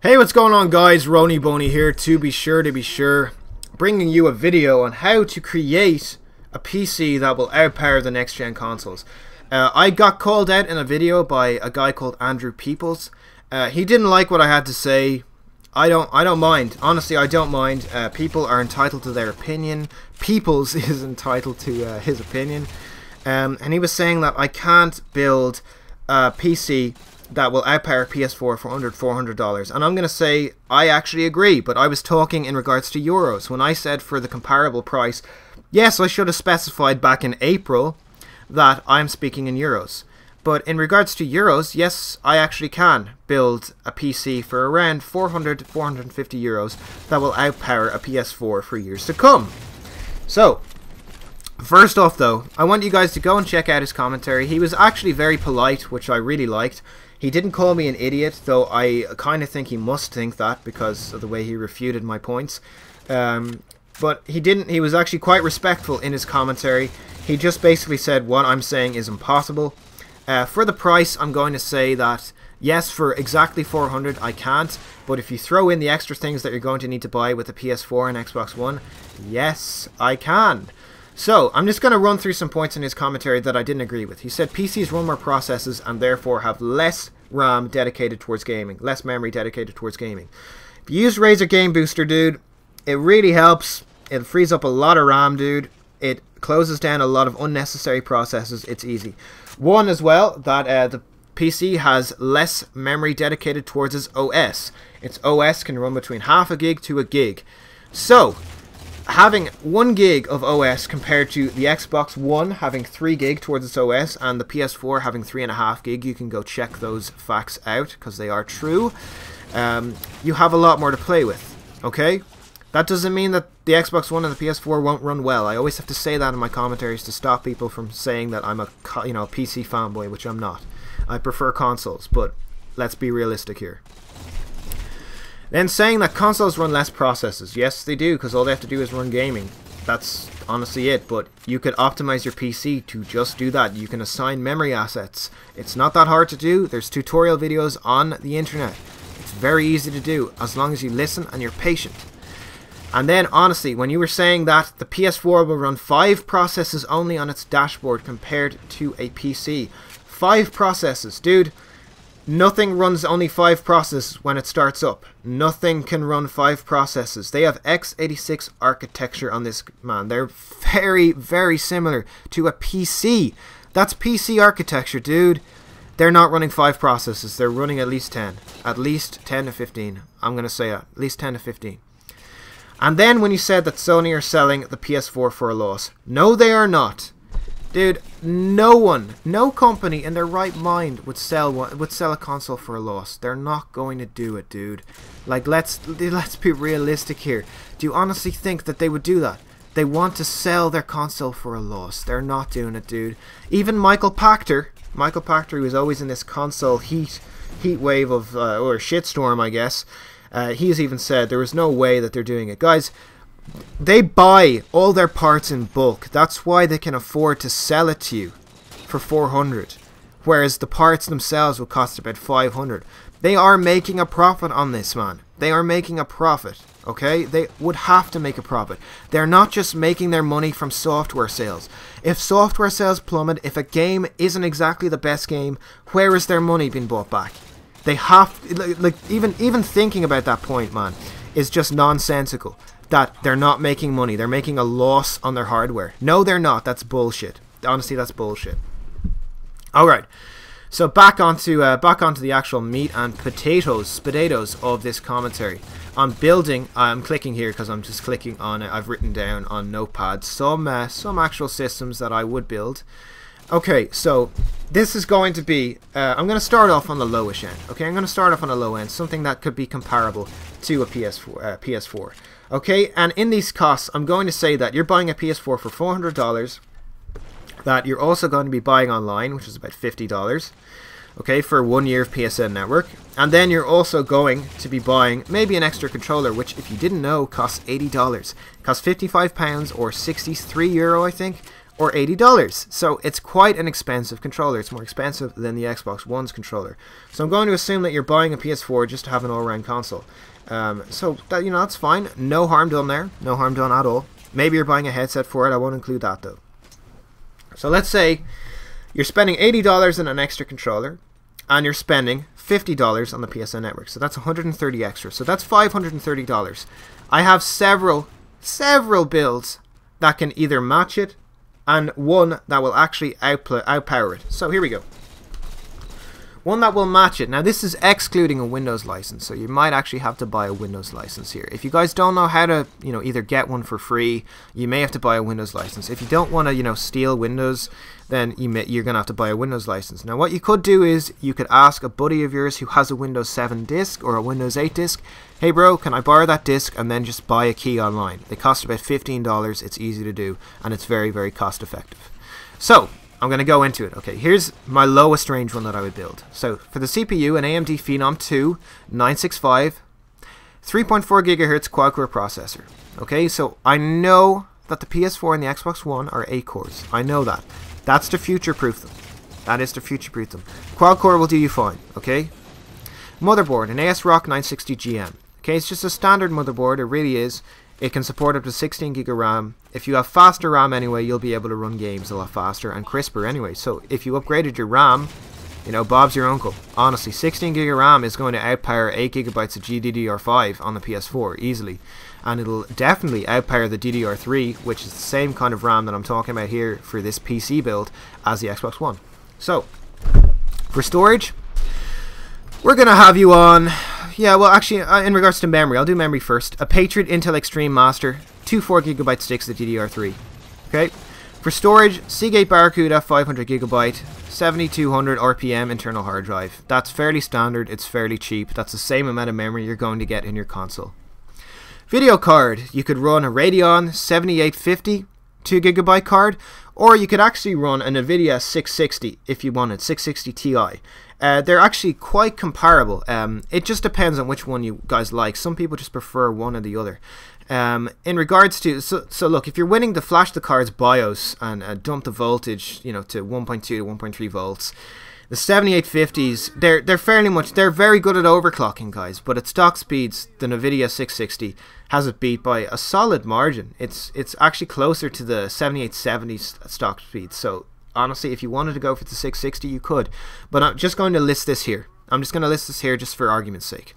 Hey, what's going on, guys? Roniboney here, to be sure, bringing you a video on how to create a PC that will outpower the next gen consoles. I got called out in a video by a guy called Andrew Peoples. He didn't like what I had to say. I don't mind. Honestly, I don't mind. People are entitled to their opinion. Peoples is entitled to his opinion. And he was saying that I can't build a PC that will outpower PS4 for under $400. And I'm going to say I actually agree, but I was talking in regards to euros. When I said for the comparable price, yes, I should have specified back in April that I'm speaking in euros. But in regards to euros, yes, I actually can build a PC for around 400 to 450 euros that will outpower a PS4 for years to come. So, first off though, I want you guys to go and check out his commentary. He was actually very polite, which I really liked. He didn't call me an idiot, though I kind of think he must think that because of the way he refuted my points. But he didn't. He was actually quite respectful in his commentary. He just basically said what I'm saying is impossible. For the price, I'm going to say that yes, for exactly 400 I can't, but if you throw in the extra things that you're going to need to buy with the PS4 and Xbox One, yes, I can. So, I'm just going to run through some points in his commentary that I didn't agree with. He said PCs run more processes and therefore have less RAM dedicated towards gaming, less memory dedicated towards gaming. If you use Razer Game Booster, dude, it really helps. It frees up a lot of RAM, dude. It closes down a lot of unnecessary processes. It's easy. One as well, that the PC has less memory dedicated towards its OS. Its OS can run between half a gig to a gig. So, having 1 gig of OS compared to the Xbox One having 3 gig towards its OS and the PS4 having 3.5 gig, you can go check those facts out because they are true. You have a lot more to play with, okay? That doesn't mean that the Xbox One and the PS4 won't run well. I always have to say that in my commentaries to stop people from saying that I'm a PC fanboy, which I'm not. I prefer consoles, but let's be realistic here. Then saying that consoles run less processes. Yes, they do, because all they have to do is run gaming. That's honestly it, but you could optimize your PC to just do that. You can assign memory assets. It's not that hard to do. There's tutorial videos on the internet. It's very easy to do, as long as you listen and you're patient. And then, honestly, when you were saying that the PS4 will run 5 processes only on its dashboard compared to a PC. 5 processes, dude. Nothing runs only 5 processes when it starts up. Nothing can run 5 processes. They have x86 architecture on this, man. They're very, very similar to a PC. That's PC architecture, dude. They're not running 5 processes. They're running at least 10. At least 10 to 15. I'm going to say at least 10 to 15. And then when you said that Sony are selling the PS4 for a loss. No, they are not. Dude, no one, no company in their right mind would sell a console for a loss. They're not going to do it, dude. Like, let's be realistic here. Do you honestly think that they would do that? They want to sell their console for a loss. They're not doing it, dude. Even Michael Pachter, who was always in this console heat wave of or shitstorm, I guess. He's even said there is no way that they're doing it, guys. They buy all their parts in bulk. That's why they can afford to sell it to you for 400, whereas the parts themselves will cost about 500. They are making a profit on this, man. They are making a profit, okay? They would have to make a profit. They're not just making their money from software sales. If software sales plummet, if a game isn't exactly the best game, where is their money being bought back? They have, like even thinking about that point, man, is just nonsensical. That they're not making money. They're making a loss on their hardware. No, they're not. That's bullshit. Honestly, that's bullshit. Alright. So back onto the actual meat and potatoes of this commentary. On building, I'm clicking here because I'm just clicking on it. I've written down on Notepad some actual systems that I would build. Okay, so this is going to be, I'm going to start off on the lowish end. Okay, I'm going to start off on the low end, something that could be comparable to a PS4. Okay, and in these costs, I'm going to say that you're buying a PS4 for $400, that you're also going to be buying online, which is about $50, okay, for 1 year of PSN network, and then you're also going to be buying maybe an extra controller, which, if you didn't know, costs $80. It costs £55 or €63, I think, or $80. So it's quite an expensive controller. It's more expensive than the Xbox One's controller. So I'm going to assume that you're buying a PS4 just to have an all-round console. So that, you know, that's fine. No harm done there. No harm done at all. Maybe you're buying a headset for it. I won't include that though. So let's say you're spending $80 on an extra controller, and you're spending $50 on the PSN network. So that's $130 extra. So that's $530. I have several builds that can either match it, and one that will actually outpower it. So here we go. One that will match it. Now this is excluding a Windows license, so you might actually have to buy a Windows license here. If you guys don't know how to, you know, either get one for free, you may have to buy a Windows license. If you don't want to, you know, steal Windows, then you're gonna have to buy a Windows license. Now what you could do is you could ask a buddy of yours who has a Windows 7 disc or a Windows 8 disc, hey bro, can I borrow that disc, and then just buy a key online. They cost about $15. It's easy to do, and it's very, very cost effective. So I'm going to go into it. Okay, here's my lowest range one that I would build. So for the CPU, an AMD Phenom 2 965 3.4 gigahertz quad-core processor. Okay, so I know that the PS4 and the Xbox One are 8 cores. I know that. That's to future-proof them. That is to future-proof them. Quad-core will do you fine. Okay. Motherboard, an ASRock 960GM. Okay, it's just a standard motherboard. It really is. It can support up to 16 gig of RAM. If you have faster RAM anyway, you'll be able to run games a lot faster and crisper anyway. So if you upgraded your RAM, you know, Bob's your uncle. Honestly, 16 gig of RAM is going to outpower 8 gigabytes of GDDR5 on the PS4 easily. And it'll definitely outpower the DDR3, which is the same kind of RAM that I'm talking about here for this PC build as the Xbox One. So, for storage, we're going to have you on... Yeah, well, actually, in regards to memory, I'll do memory first. A Patriot Intel Extreme Master, 2 4GB sticks of DDR3. Okay. For storage, Seagate Barracuda 500GB, 7200 RPM internal hard drive. That's fairly standard. It's fairly cheap. That's the same amount of memory you're going to get in your console. Video card, you could run a Radeon 7850 2GB card, or you could actually run a Nvidia 660 if you wanted, 660 Ti. They're actually quite comparable. It just depends on which one you guys like. Some people just prefer one or the other. In regards to, so look, if you're willing to flash the card's BIOS and dump the voltage, you know, to 1.2 to 1.3 volts, the 7850s, they're very good at overclocking, guys. But at stock speeds, the Nvidia 660 has it beat by a solid margin. It's actually closer to the 7870s stock speeds. So honestly, if you wanted to go for the 660, you could. But I'm just going to list this here. I'm just going to list this here just for argument's sake.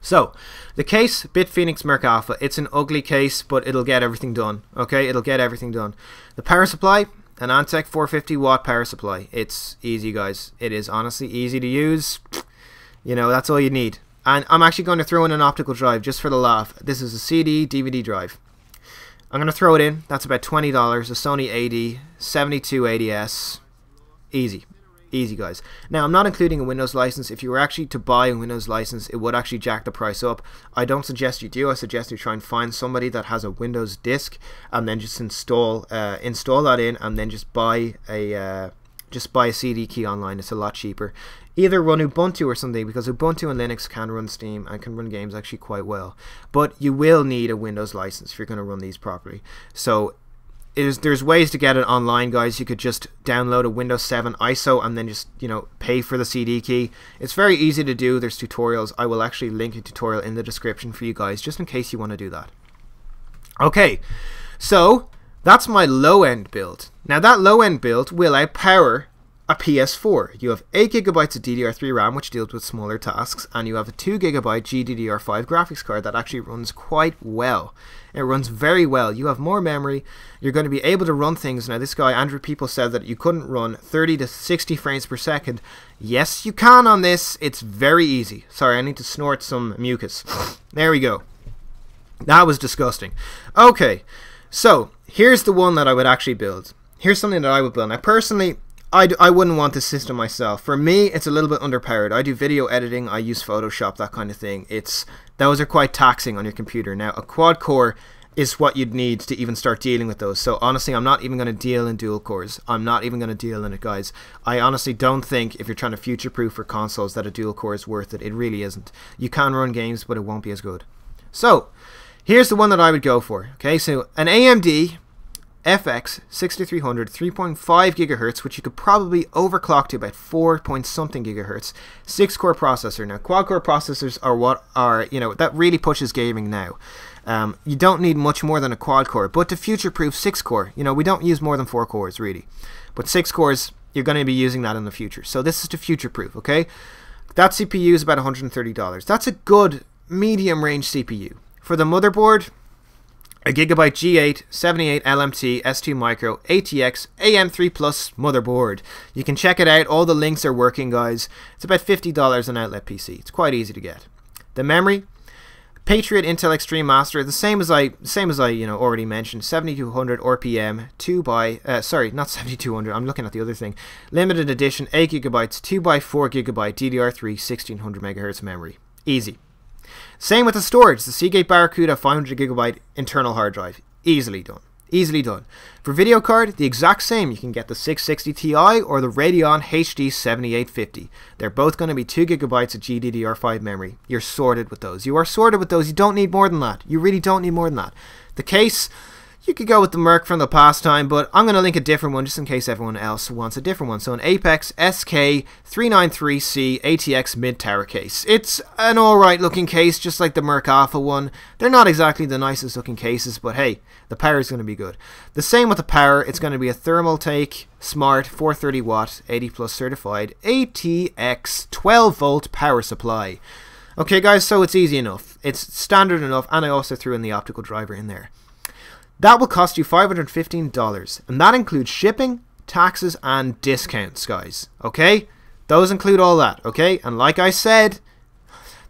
So, the case, BitPhoenix Merc Alpha. It's an ugly case, but it'll get everything done. Okay, it'll get everything done. The power supply, an Antec 450 watt power supply. It's easy, guys. It is honestly easy to use. You know, that's all you need. And I'm actually going to throw in an optical drive just for the laugh. This is a CD DVD drive. I'm going to throw it in. That's about $20. A Sony AD 7280S. Easy. Easy, guys. Now, I'm not including a Windows license. If you were actually to buy a Windows license, it would actually jack the price up. I don't suggest you do. I suggest you try and find somebody that has a Windows disk and then just install that in, and then just buy a CD key online. It's a lot cheaper. Either run Ubuntu or something, because Ubuntu and Linux can run Steam and can run games actually quite well. But you will need a Windows license if you're going to run these properly. So there's ways to get it online, guys. You could just download a Windows 7 ISO and then just, you know, pay for the CD key. It's very easy to do. There's tutorials. I will actually link a tutorial in the description for you guys, just in case you want to do that. Okay, so that's my low-end build. Now that low-end build will outpower a PS4. You have 8 gigabytes of DDR3 RAM, which deals with smaller tasks, and you have a 2 gigabyte GDDR5 graphics card that actually runs quite well. It runs very well. You have more memory. You're going to be able to run things. Now, this guy, Andrew People, said that you couldn't run 30 to 60 frames per second. Yes, you can on this. It's very easy. Sorry, I need to snort some mucus. There we go. That was disgusting. Okay, so here's the one that I would actually build. Here's something that I would build. Now, personally, I wouldn't want this system myself. For me, it's a little bit underpowered. I do video editing. I use Photoshop, that kind of thing. Those are quite taxing on your computer. Now, a quad core is what you'd need to even start dealing with those. So honestly, I'm not even going to deal in dual cores. I'm not even going to deal in it, guys. I honestly don't think, if you're trying to future-proof for consoles, that a dual core is worth it. It really isn't. You can run games, but it won't be as good. So, here's the one that I would go for. Okay, so an AMD FX 6300 3.5 gigahertz, which you could probably overclock to about 4 point something gigahertz, 6-core processor. Now, quad-core processors are what are, you know, that really pushes gaming now. You don't need much more than a quad-core, but to future-proof 6-core, you know, we don't use more than 4 cores, really. But 6 cores, you're going to be using that in the future. So this is to future-proof, okay? That CPU is about $130. That's a good medium-range CPU. For the motherboard, a Gigabyte G8 78 LMT ST Micro ATX AM3 Plus motherboard. You can check it out. All the links are working, guys. It's about $50 an outlet PC. It's quite easy to get. The memory, Patriot Intel Extreme Master, the same as I you know already mentioned, 7200 RPM, 2x not 7200. I'm looking at the other thing. Limited edition, 8 gigabytes, 2x4 gigabyte DDR3 1600 megahertz memory. Easy. Same with the storage, the Seagate Barracuda 500 gigabyte internal hard drive. Easily done. Easily done. For video card, the exact same. You can get the 660 Ti or the Radeon HD 7850. They're both going to be 2 gigabytes of GDDR5 memory. You're sorted with those. You are sorted with those. You don't need more than that. You really don't need more than that. The case, you could go with the Merc from the past time, but I'm going to link a different one just in case everyone else wants a different one. So an Apex SK393C ATX mid-tower case. It's an alright looking case, just like the Merc Alpha one. They're not exactly the nicest looking cases, but hey, the power is going to be good. The same with the power. It's going to be a Thermaltake Smart 430 watt 80 plus certified ATX 12 volt power supply. Okay guys, so it's easy enough. It's standard enough, and I also threw in the optical driver in there. That will cost you $515, and that includes shipping, taxes, and discounts, guys. Okay? Those include all that, okay? And like I said,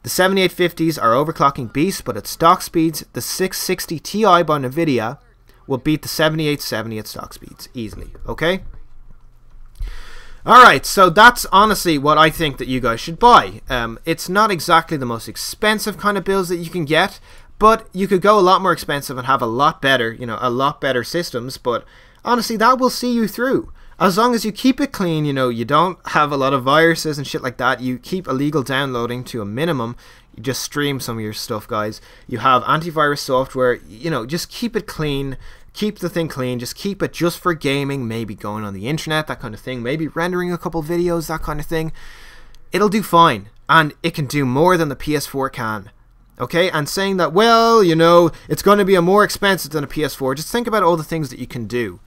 the 7850s are overclocking beasts, but at stock speeds, the 660 Ti by Nvidia will beat the 7870 at stock speeds easily, okay? Alright, so that's honestly what I think that you guys should buy. It's not exactly the most expensive kind of builds that you can get, but you could go a lot more expensive and have a lot better, you know, a lot better systems. But honestly, that will see you through. As long as you keep it clean, you know, you don't have a lot of viruses and shit like that. You keep illegal downloading to a minimum. You just stream some of your stuff, guys. You have antivirus software. You know, just keep it clean. Keep the thing clean. Just keep it just for gaming. Maybe going on the internet, that kind of thing. Maybe rendering a couple videos, that kind of thing. It'll do fine. And it can do more than the PS4 can. Okay, and saying that, well, you know, it's going to be more expensive than a PS4. Just think about all the things that you can do.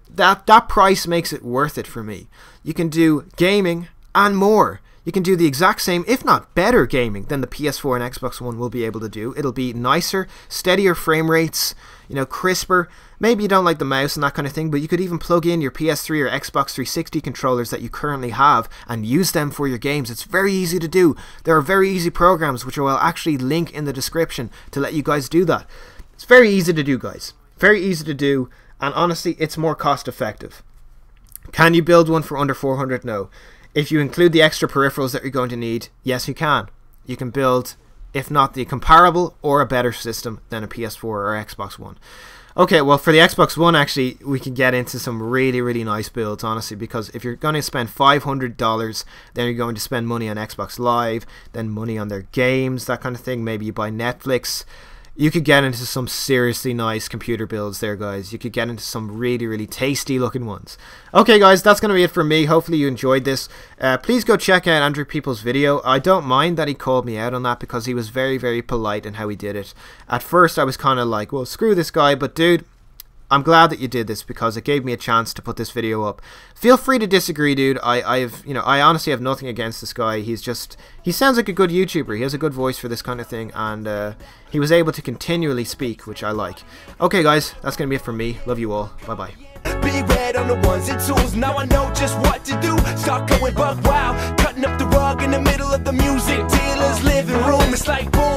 That price makes it worth it for me. You can do gaming and more. You can do the exact same, if not better gaming than the PS4 and Xbox One will be able to do. It'll be nicer, steadier frame rates, you know, crisper. Maybe you don't like the mouse and that kind of thing, but you could even plug in your PS3 or Xbox 360 controllers that you currently have and use them for your games. It's very easy to do. There are very easy programs which I will actually link in the description to let you guys do that. It's very easy to do, guys. Very easy to do, and honestly, it's more cost effective. Can you build one for under 400? No. If you include the extra peripherals that you're going to need, yes, you can. You can build, if not the comparable or a better system than a PS4 or Xbox One. Okay, well, for the Xbox One, actually, we can get into some really, really nice builds, honestly, because if you're going to spend $500, then you're going to spend money on Xbox Live, then money on their games, that kind of thing. Maybe you buy Netflix. You could get into some seriously nice computer builds there, guys. You could get into some really, really tasty looking ones. Okay, guys, that's going to be it for me. Hopefully you enjoyed this. Please go check out Andrew People's video. I don't mind that he called me out on that because he was very, very polite in how he did it. At first, I was kind of like, well, screw this guy. But, dude, I'm glad that you did this because it gave me a chance to put this video up. Feel free to disagree, dude. I honestly have nothing against this guy. He sounds like a good YouTuber. He has a good voice for this kind of thing, and he was able to continually speak, which I like. Okay, guys, that's gonna be it from me. Love you all. Bye bye. Be red on the ones and twos. Now I know just what to do. Start going buck wild, cutting up the rug in the middle of the music dealer's living room. It's like boom.